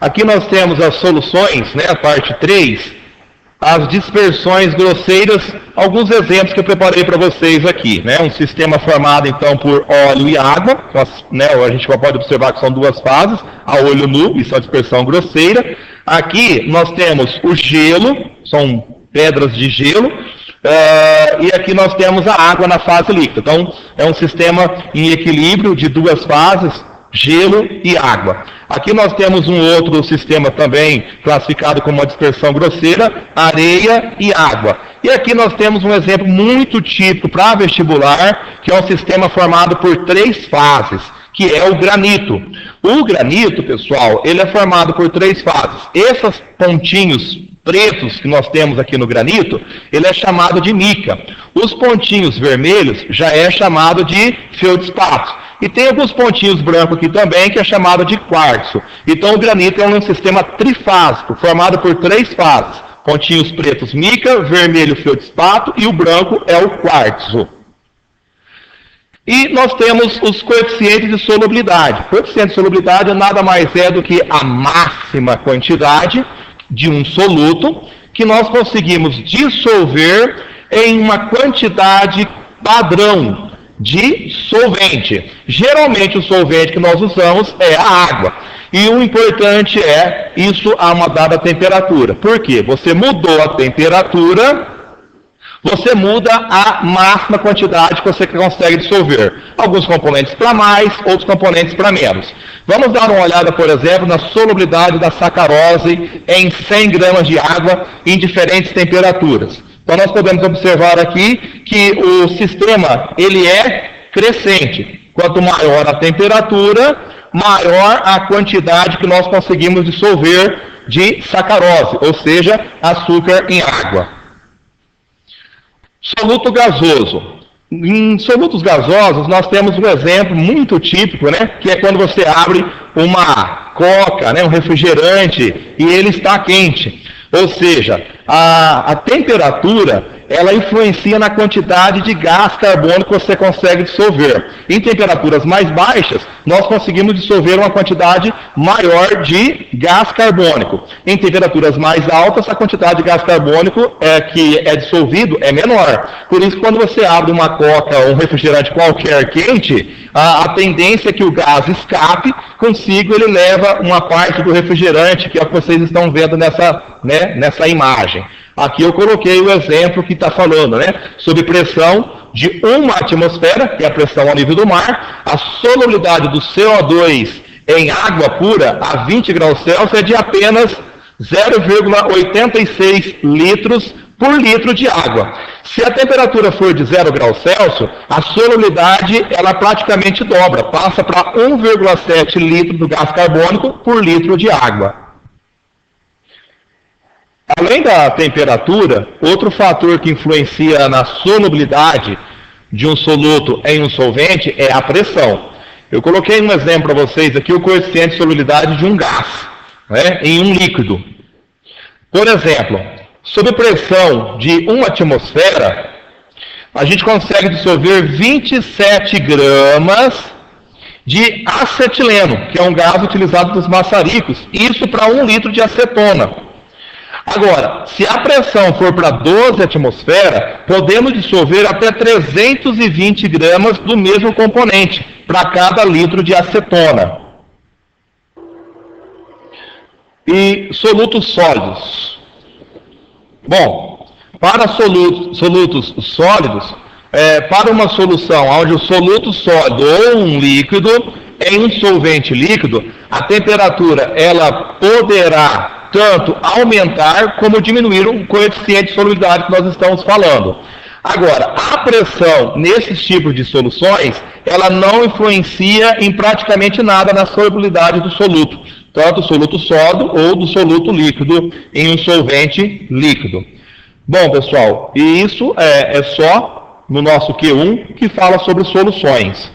Aqui nós temos as soluções, né, a parte 3, as dispersões grosseiras, alguns exemplos que eu preparei para vocês aqui, né, um sistema formado então por óleo e água, né, a gente pode observar que são duas fases, a olho nu, isso é a dispersão grosseira. Aqui nós temos o gelo, são pedras de gelo, e aqui nós temos a água na fase líquida. Então é um sistema em equilíbrio de duas fases, gelo e água. Aqui nós temos um outro sistema também classificado como uma dispersão grosseira, areia e água. E aqui nós temos um exemplo muito típico para vestibular, que é um sistema formado por 3 fases, que é o granito. O granito, pessoal, ele é formado por 3 fases. Esses pontinhos pretos que nós temos aqui no granito, ele é chamado de mica. Os pontinhos vermelhos já é chamado de feldspato. E tem alguns pontinhos brancos aqui também, que é chamado de quartzo. Então o granito é um sistema trifásico, formado por 3 fases. Pontinhos pretos mica, vermelho feldspato e o branco é o quartzo. E nós temos os coeficientes de solubilidade. O coeficiente de solubilidade nada mais é do que a máxima quantidade de um soluto que nós conseguimos dissolver em uma quantidade padrão de solvente. Geralmente o solvente que nós usamos é a água. E o importante é isso a uma dada temperatura. Por quê? Você mudou a temperatura, você muda a máxima quantidade que você consegue dissolver. Alguns componentes para mais, outros componentes para menos. Vamos dar uma olhada, por exemplo, na solubilidade da sacarose em 100 gramas de água em diferentes temperaturas. Então nós podemos observar aqui que o sistema ele é crescente. Quanto maior a temperatura, maior a quantidade que nós conseguimos dissolver de sacarose, ou seja, açúcar em água. Soluto gasoso. Em solutos gasosos nós temos um exemplo muito típico, né, que é quando você abre uma coca, né, um refrigerante, e ele está quente. Ou seja, a temperatura, ela influencia na quantidade de gás carbônico que você consegue dissolver. Em temperaturas mais baixas, nós conseguimos dissolver uma quantidade maior de gás carbônico. Em temperaturas mais altas, a quantidade de gás carbônico que é dissolvido é menor. Por isso, quando você abre uma coca ou um refrigerante qualquer quente, a tendência é que o gás escape, consigo ele leva uma parte do refrigerante, que é o que vocês estão vendo nessa imagem. Aqui eu coloquei o exemplo que está falando, né, sobre pressão de 1 atmosfera, que é a pressão ao nível do mar. A solubilidade do CO2 em água pura a 20 graus Celsius é de apenas 0,86 litros por litro de água. Se a temperatura for de 0 graus Celsius, a solubilidade ela praticamente dobra, passa para 1,7 litro do gás carbônico por litro de água. Além da temperatura, outro fator que influencia na solubilidade de um soluto em um solvente é a pressão. Eu coloquei um exemplo para vocês aqui, o coeficiente de solubilidade de um gás, né, em um líquido. Por exemplo, sob pressão de 1 atmosfera, a gente consegue dissolver 27 gramas de acetileno, que é um gás utilizado nos maçaricos, isso para 1 litro de acetona. Agora, se a pressão for para 12 atmosferas, podemos dissolver até 320 gramas do mesmo componente para cada litro de acetona. E solutos sólidos. Bom, para solutos sólidos, para uma solução onde o soluto sólido ou um líquido, em um solvente líquido, a temperatura ela poderá tanto aumentar como diminuir o coeficiente de solubilidade que nós estamos falando. Agora, a pressão nesses tipos de soluções, ela não influencia em praticamente nada na solubilidade do soluto, tanto do soluto sólido ou do soluto líquido em um solvente líquido. Bom, pessoal, e isso é só no nosso Q1 que fala sobre soluções.